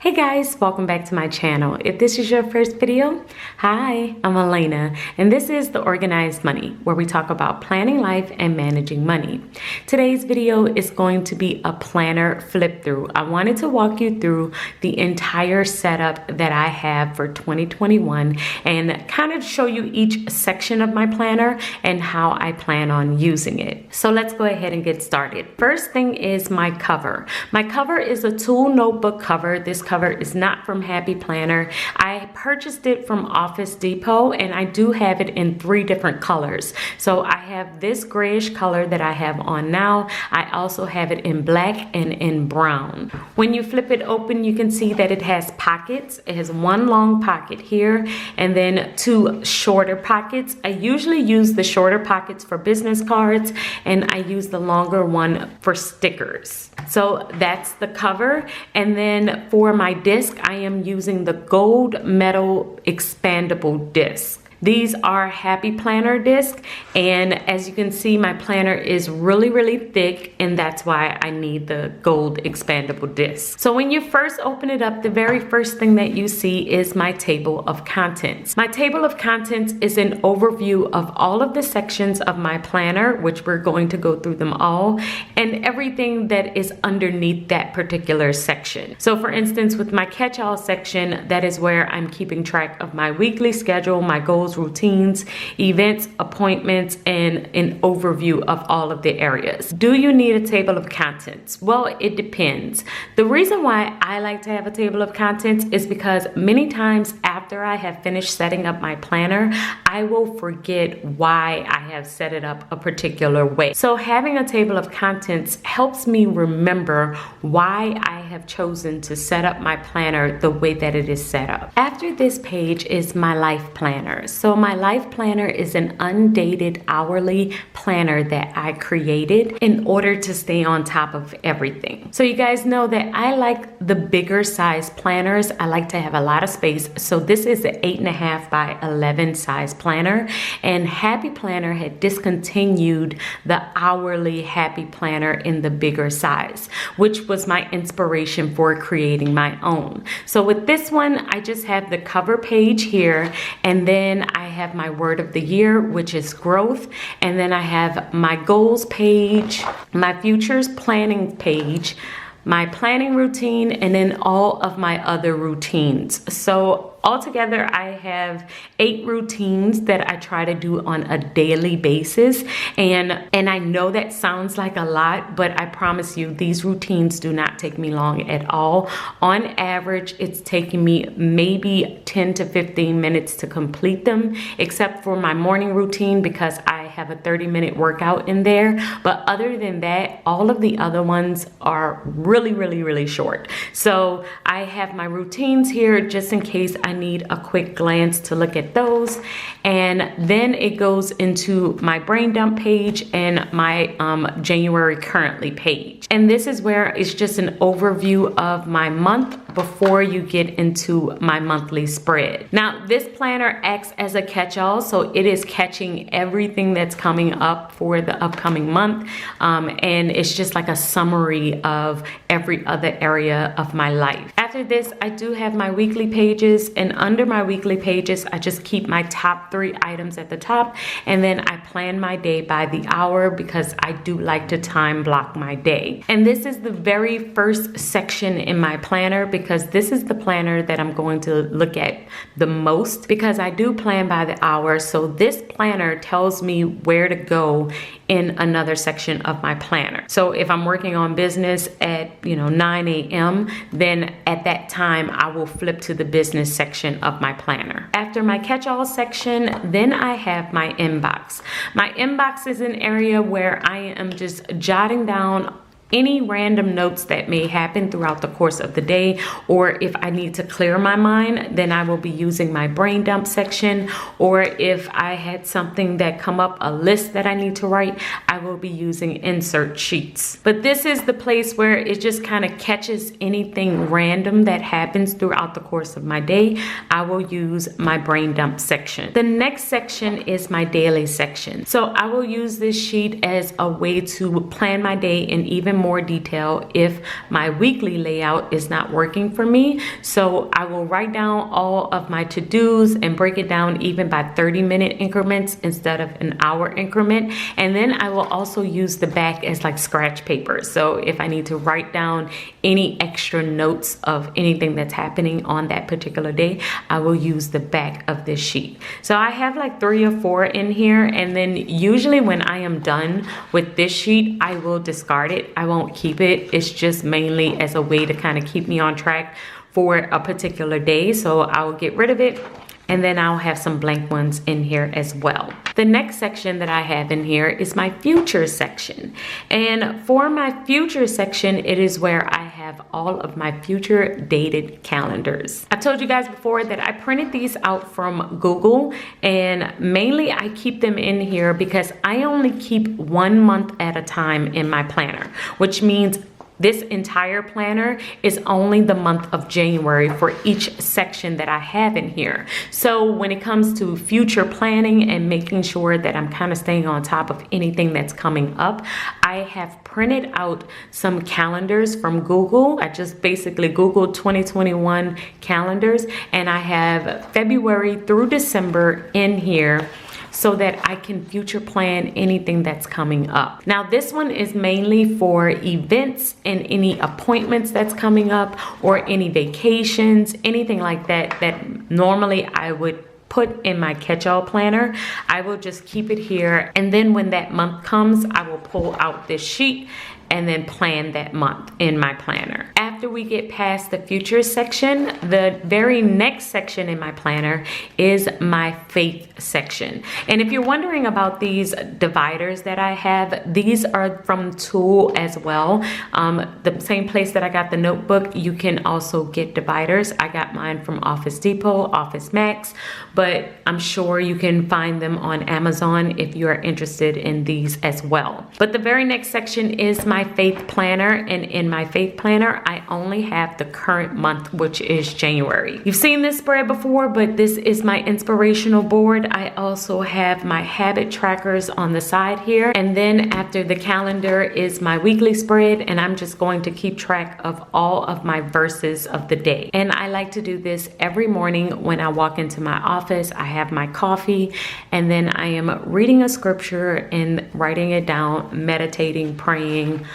Hey guys, welcome back to my channel. If this is your first video, hi, I'm Alaina, and this is The Organized Money, where we talk about planning life and managing money. Today's video is going to be a planner flip through. I wanted to walk you through the entire setup that I have for 2021 and kind of show you each section of my planner and how I plan on using it. So let's go ahead and get started. First thing is my cover. My cover is a tool notebook cover. This cover is not from Happy Planner. I purchased it from Office Depot and I do have it in 3 different colors. So I have this grayish color that I have on now. I also have it in black and in brown. When you flip it open, you can see that it has pockets. It has one long pocket here and then 2 shorter pockets. I usually use the shorter pockets for business cards and I use the longer one for stickers. So that's the cover. And then for my disc, I am using the gold metal expandable disc. These are Happy Planner disc, and as you can see, my planner is really thick, and that's why I need the gold expandable disc. So when you first open it up, the very first thing that you see is my table of contents. My table of contents is an overview of all of the sections of my planner, which we're going to go through them all, and everything that is underneath that particular section. So for instance, with my catch-all section, that is where I'm keeping track of my weekly schedule, my goals, routines, events, appointments, and an overview of all of the areas. Do you need a table of contents? Well, it depends. The reason why I like to have a table of contents is because many times after I have finished setting up my planner, I will forget why I have set it up a particular way. So having a table of contents helps me remember why I have chosen to set up my planner the way that it is set up. After this page is my life planner. So my life planner is an undated hourly planner that I created in order to stay on top of everything. So you guys know that I like the bigger size planners. I like to have a lot of space. So this is an 8.5 by 11 size planner, and Happy Planner had discontinued the hourly Happy Planner in the bigger size, which was my inspiration for creating my own. So with this one, I just have the cover page here, and then I have my word of the year, which is growth, and then I have my goals page, my futures planning page, my planning routine, and then all of my other routines. So altogether, I have 8 routines that I try to do on a daily basis. And I know that sounds like a lot, but I promise you, these routines do not take me long at all. On average, it's taking me maybe 10 to 15 minutes to complete them, except for my morning routine because I have a 30-minute workout in there. But other than that, all of the other ones are really short. So I have my routines here just in case I need a quick glance to look at those. And then it goes into my brain dump page and my January currently page. And this is where it's just an overview of my month before you get into my monthly spread. Now, this planner acts as a catch-all, so it is catching everything that's coming up for the upcoming month. And it's just like a summary of every other area of my life. After this, I do have my weekly pages, and under my weekly pages, I just keep my top 3 items at the top, and then I plan my day by the hour because I do like to time block my day. And this is the very first section in my planner because this is the planner that I'm going to look at the most because I do plan by the hour. So this planner tells me where to go in another section of my planner. So if I'm working on business at 9 a.m., then at that time I will flip to the business section of my planner. After my catch-all section, then I have my inbox. My inbox is an area where I am just jotting down any random notes that may happen throughout the course of the day, or if I need to clear my mind, then I will be using my brain dump section, or if I had something that come up, a list that I need to write, I will be using insert sheets. But this is the place where it just kind of catches anything random that happens throughout the course of my day. I will use my brain dump section. The next section is my daily section. So I will use this sheet as a way to plan my day in even more detail if my weekly layout is not working for me. So I will write down all of my to-dos and break it down even by 30-minute increments instead of an hour increment. And then I will also use the back as like scratch paper. So if I need to write down any extra notes of anything that's happening on that particular day, I will use the back of this sheet. So I have like 3 or 4 in here, and then usually when I am done with this sheet, I will discard it. I won't keep it. It's just mainly as a way to kind of keep me on track for a particular day. So I will get rid of it, and then I'll have some blank ones in here as well. The next section that I have in here is my future section. And for my future section, it is where I have all of my future dated calendars. I told you guys before that I printed these out from Google, and mainly I keep them in here because I only keep 1 month at a time in my planner, which means this entire planner is only the month of January for each section that I have in here. So when it comes to future planning and making sure that I'm kind of staying on top of anything that's coming up, I have printed out some calendars from Google. I just basically Googled 2021 calendars, and I have February through December in here so that I can future plan anything that's coming up. Now this one is mainly for events and any appointments that's coming up, or any vacations, anything like that that normally I would put in my catch-all planner. I will just keep it here, and then when that month comes, I will pull out this sheet and then plan that month in my planner. After we get past the future section, the very next section in my planner is my faith section. And if you're wondering about these dividers that I have, these are from Tool as well. The same place that I got the notebook, you can also get dividers. I got mine from Office Depot, Office Max, but I'm sure you can find them on Amazon if you are interested in these as well. But the very next section is my faith planner, and in my faith planner I only have the current month, which is January. You've seen this spread before, but this is my inspirational board. I also have my habit trackers on the side here, and then after the calendar is my weekly spread, and I'm just going to keep track of all of my verses of the day. And I like to do this every morning when I walk into my office. I have my coffee, and then I am reading a scripture and writing it down, meditating, praying,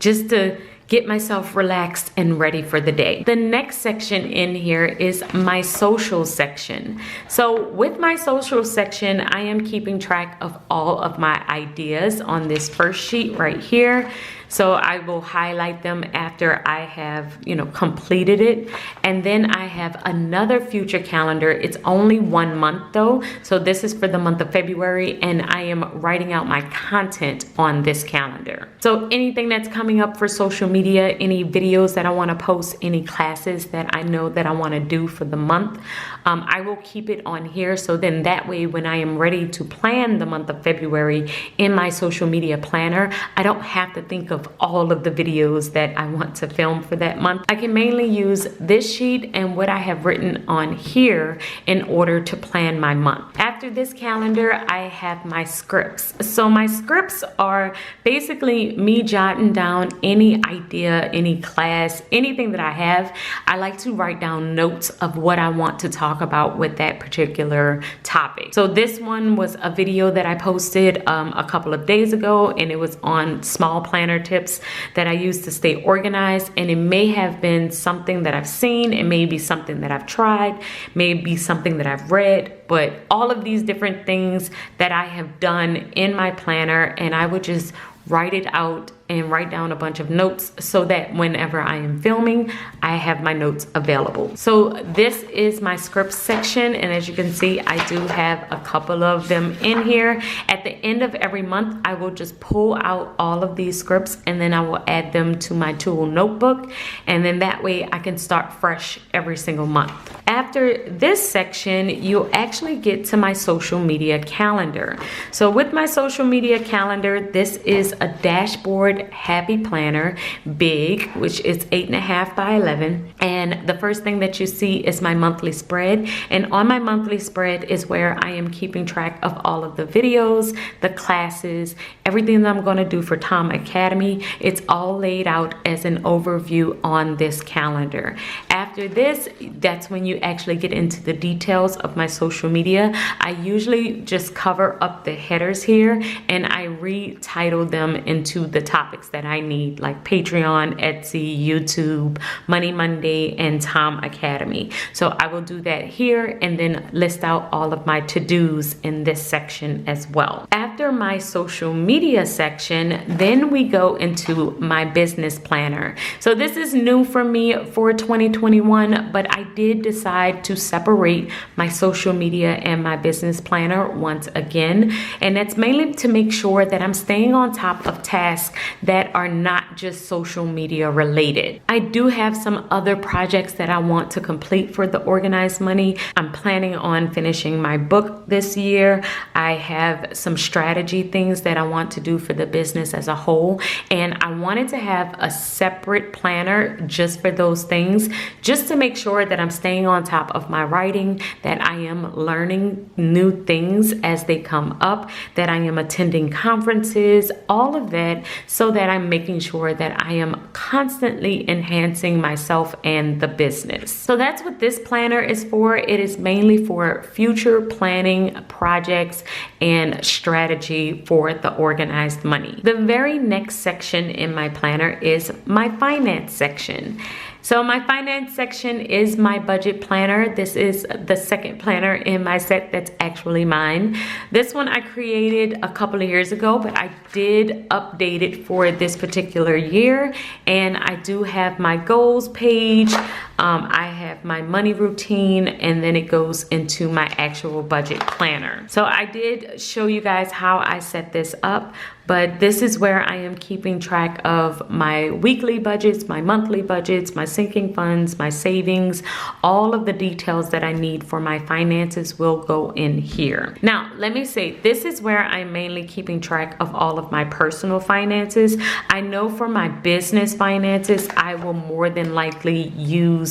just to get myself relaxed and ready for the day. The next section in here is my social section. So with my social section, I am keeping track of all of my ideas on this first sheet right here. So I will highlight them after I have, completed it. And then I have another future calendar. It's only 1 month though. So this is for the month of February, and I am writing out my content on this calendar. So anything that's coming up for social media, any videos that I want to post, any classes that I know that I want to do for the month, I will keep it on here. So then that way, when I am ready to plan the month of February in my social media planner, I don't have to think of all of the videos that I want to film for that month. I can mainly use this sheet and what I have written on here in order to plan my month. After this calendar, I have my scripts. So my scripts are basically me jotting down any idea, any class, anything that I have. I like to write down notes of what I want to talk about with that particular topic. So this one was a video that I posted a couple of days ago, and it was on small planner tips that I use to stay organized. And it may have been something that I've seen, it may be something that I've tried, maybe something that I've read, but all of these different things that I have done in my planner, and I would just write it out and write down a bunch of notes so that whenever I am filming, I have my notes available. So this is my scripts section, and as you can see, I do have a couple of them in here. At the end of every month, I will just pull out all of these scripts, and then I will add them to my Tool notebook, and then that way I can start fresh every single month. After this section, you'll actually get to my social media calendar. So with my social media calendar, this is a dashboard happy planner, big, which is 8.5 by 11. And the first thing that you see is my monthly spread. And on my monthly spread is where I am keeping track of all of the videos, the classes, everything that I'm going to do for Tom Academy. It's all laid out as an overview on this calendar. After this, that's when you actually get into the details of my social media. I usually just cover up the headers here and I retitle them into the topics that I need, like Patreon, Etsy, YouTube, Money Monday, and Tom Academy. So I will do that here and then list out all of my to-dos in this section as well. After my social media section, then we go into my business planner. So this is new for me for 2021, but I did decide to separate my social media and my business planner once again. And that's mainly to make sure that I'm staying on top of tasks that are not just social media related. I do have some other projects that I want to complete for the Organized Money. I'm planning on finishing my book this year. I have some strategy things that I want to do for the business as a whole. And I wanted to have a separate planner just for those things, just to make sure that I'm staying on top of my writing, that I am learning new things as they come up, that I am attending conferences, all of that, so that I'm making sure that I am constantly enhancing myself and the business. So that's what this planner is for. It is mainly for future planning projects and strategy for the Organized Money. The very next section in my planner is my finance section. So my finance section is my budget planner. This is the second planner in my set that's actually mine. This one I created a couple of years ago, but I did update it for this particular year. And I do have my goals page. I have my money routine, and then it goes into my actual budget planner. So I did show you guys how I set this up, but this is where I am keeping track of my weekly budgets, my monthly budgets, my sinking funds, my savings, all of the details that I need for my finances will go in here. Now, let me say, this is where I'm mainly keeping track of all of my personal finances. I know for my business finances, I will more than likely use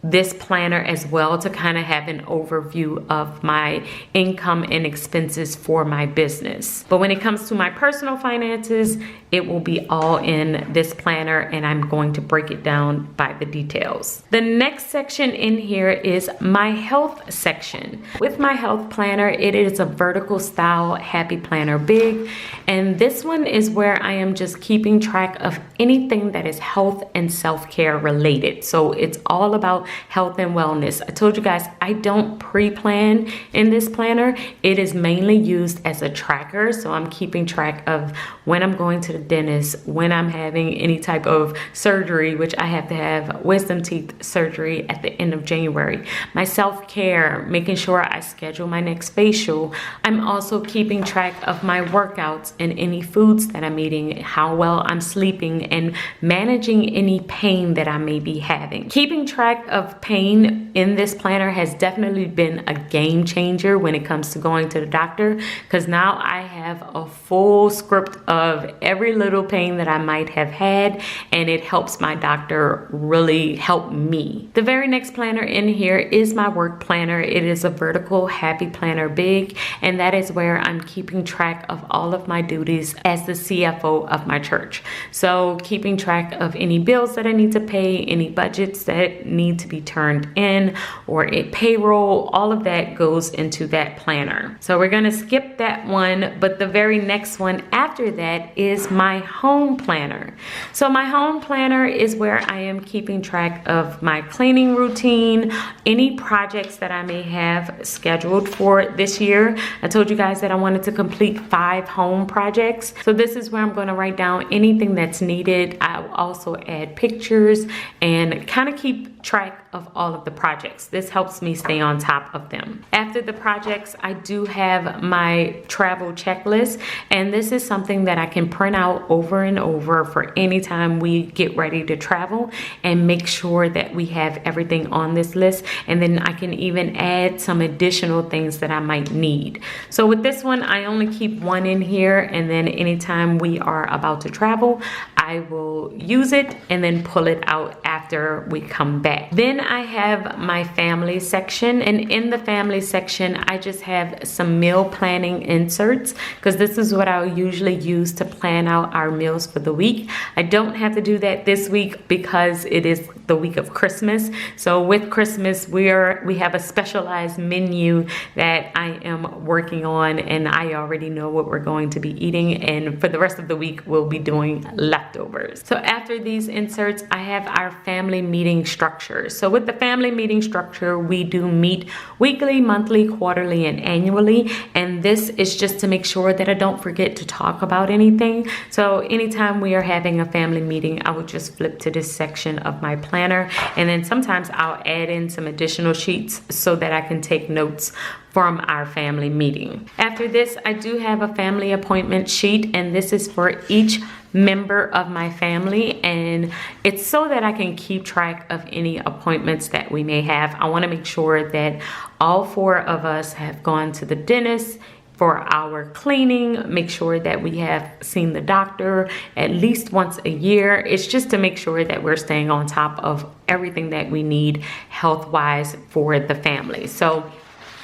this planner as well to kind of have an overview of my income and expenses for my business. But when it comes to my personal finances, it will be all in this planner, and I'm going to break it down by the details. The next section in here is my health section. With my health planner, it is a vertical style happy planner big, and this one is where I am just keeping track of anything that is health and self-care related. So it's all about health and wellness. I told you guys I don't pre-plan in this planner. It is mainly used as a tracker, so I'm keeping track of when I'm going to the dentist, when I'm having any type of surgery, which I have to have wisdom teeth surgery at the end of January. My self-care, making sure I schedule my next facial. I'm also keeping track of my workouts and any foods that I'm eating, how well I'm sleeping, and managing any pain that I may be having. Keeping track of pain in this planner has definitely been a game changer when it comes to going to the doctor, because now I have a full script of every little pain that I might have had, and it helps my doctor really help me. The very next planner in here is my work planner. It is a vertical happy planner big, and that is where I'm keeping track of all of my duties as the CFO of my church. So keeping track of any bills that I need to pay, any budgets that need to be turned in, or a payroll, all of that goes into that planner. So we're gonna skip that one, but the very next one after that is my home planner. So my home planner is where I am keeping track of my cleaning routine, any projects that I may have scheduled for this year. I told you guys that I wanted to complete 5 home projects. So this is where I'm going to write down anything that's needed. I'll also add pictures and kind of keep track of all of the projects. This helps me stay on top of them. After the projects, I do have my travel checklist, and this is something that I can print out out over and over for any time we get ready to travel, and make sure that we have everything on this list. And then I can even add some additional things that I might need. So with this one, I only keep one in here, and then anytime we are about to travel, I will use it and then pull it out after we come back. Then I have my family section, and in the family section, I just have some meal planning inserts, because this is what I'll usually use to plan out our meals for the week. I don't have to do that this week because it is the week of Christmas. So with Christmas, we have a specialized menu that I am working on, and I already know what we're going to be eating, and for the rest of the week, we'll be doing leftovers. So after these inserts, I have our family meeting structure. So with the family meeting structure, we do meet weekly, monthly, quarterly, and annually, and this is just to make sure that I don't forget to talk about anything. So anytime we are having a family meeting, I would just flip to this section of my planner, and then sometimes I'll add in some additional sheets so that I can take notes from our family meeting. After this, I do have a family appointment sheet, and this is for each member of my family, and it's so that I can keep track of any appointments that we may have. I want to make sure that all 4 of us have gone to the dentist for our cleaning, make sure that we have seen the doctor at least once a year. It's just to make sure that we're staying on top of everything that we need health-wise for the family. So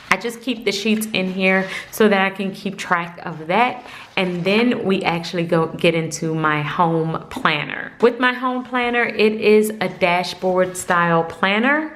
I just keep the sheets in here so that I can keep track of that. And then we actually get into my home planner. With my home planner, it is a dashboard style planner.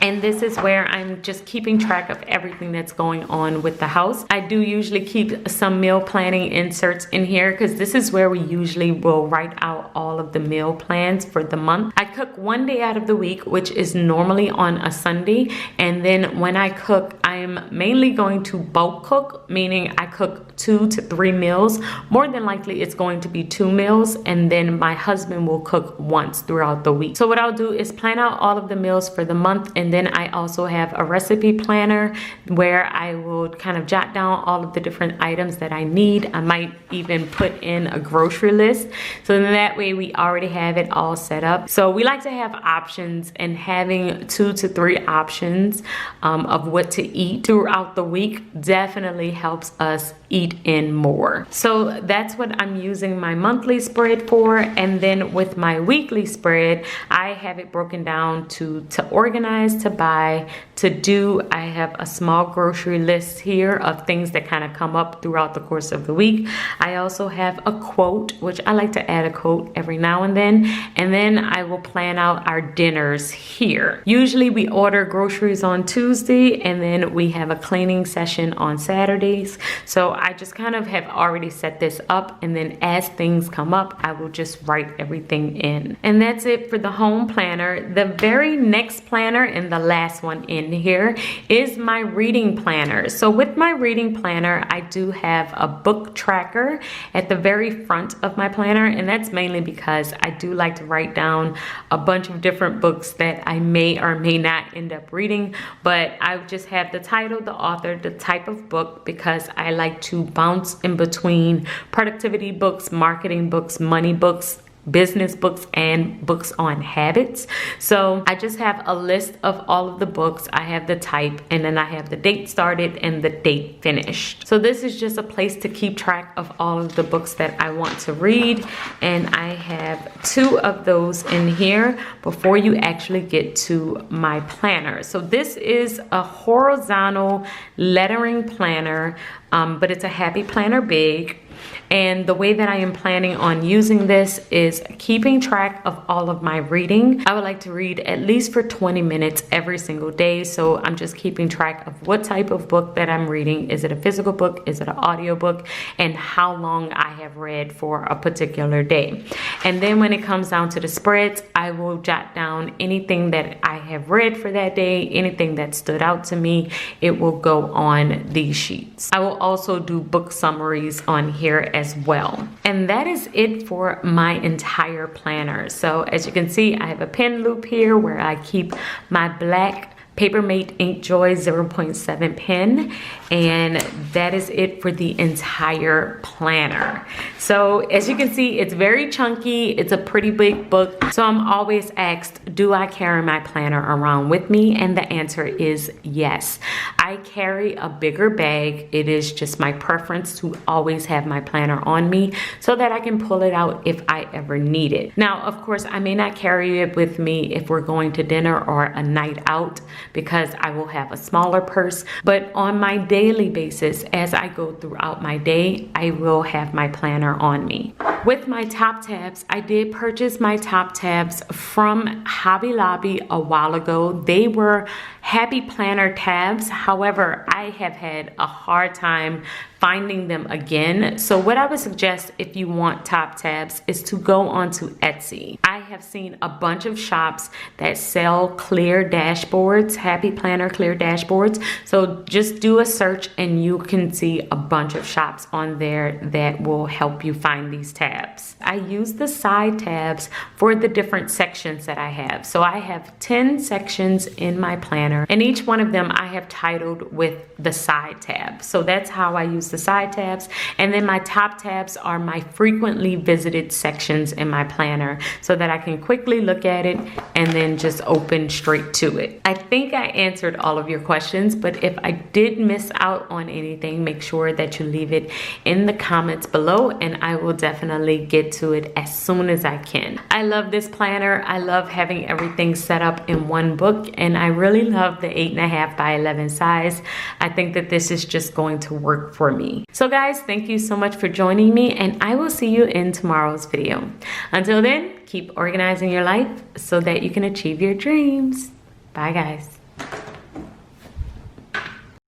And this is where I'm just keeping track of everything that's going on with the house. I do usually keep some meal planning inserts in here, because this is where we usually will write out all of the meal plans for the month. I cook one day out of the week, which is normally on a Sunday. And then when I cook, I am mainly going to bulk cook, meaning I cook 2 to 3 meals. More than likely it's going to be 2 meals, and then my husband will cook once throughout the week. So what I'll do is plan out all of the meals for the month, and then I also have a recipe planner where I will kind of jot down all of the different items that I need. I might even put in a grocery list, so then that way we already have it all set up. So we like to have options, and having 2 to 3 options of what to eat throughout the week definitely helps us eat in more. So that's what I'm using my monthly spread for. And then with my weekly spread, I have it broken down to organize, to buy, to do. I have a small grocery list here of things that kind of come up throughout the course of the week. I also have a quote, which I like to add a quote every now and then I will plan out our dinners here. Usually we order groceries on Tuesday, and then we have a cleaning session on Saturdays. So I just kind of have already set this up, and then as things come up, I will just write everything in. And that's it for the home planner. The very next planner, and the last one in here, is my reading planner. So with my reading planner, I do have a book tracker at the very front of my planner, and that's mainly because I do like to write down a bunch of different books that I may or may not end up reading, but I just have the title, the author, the type of book, because I like to bounce in between productivity books, marketing books, money books, business books, and books on habits. So I just have a list of all of the books. I have the type, and then I have the date started and the date finished. So this is just a place to keep track of all of the books that I want to read, and I have 2 of those in here before you actually get to my planner. So this is a horizontal lettering planner, but it's a Happy Planner Big. And the way that I am planning on using this is keeping track of all of my reading. I would like to read at least for 20 minutes every single day. So I'm just keeping track of what type of book that I'm reading. Is it a physical book? Is it an audio book? And how long I have read for a particular day. And then when it comes down to the spreads, I will jot down anything that I have read for that day, anything that stood out to me. It will go on these sheets. I will also do book summaries on here as well. And that is it for my entire planner. So as you can see, I have a pen loop here where I keep my black Papermate Ink Joy 0.7 pen, and that is it for the entire planner. So as you can see, it's very chunky. It's a pretty big book. So I'm always asked, do I carry my planner around with me? And the answer is yes. I carry a bigger bag. It is just my preference to always have my planner on me so that I can pull it out if I ever need it. Now, of course, I may not carry it with me if we're going to dinner or a night out because I will have a smaller purse. But on my daily basis, as I go throughout my day, I will have my planner on me. With my top tabs, I did purchase my top tabs from Hobby Lobby a while ago. They were Happy Planner tabs. However, I have had a hard time finding them again. So what I would suggest if you want top tabs is to go onto Etsy. I have seen a bunch of shops that sell clear dashboards, Happy Planner clear dashboards. So just do a search and you can see a bunch of shops on there that will help you find these tabs. I use the side tabs for the different sections that I have. So I have 10 sections in my planner, and each one of them I have titled with the side tab. So that's how I use the side tabs. And then my top tabs are my frequently visited sections in my planner so that I can quickly look at it and then just open straight to it. I think I answered all of your questions, but if I did miss out on anything, make sure that you leave it in the comments below and I will definitely get to it as soon as I can. I love this planner. I love having everything set up in one book, and I really love the 8.5 by 11 size. I think that this is just going to work for me. So guys, thank you so much for joining me, and I will see you in tomorrow's video. Until then, keep organizing your life so that you can achieve your dreams. Bye guys.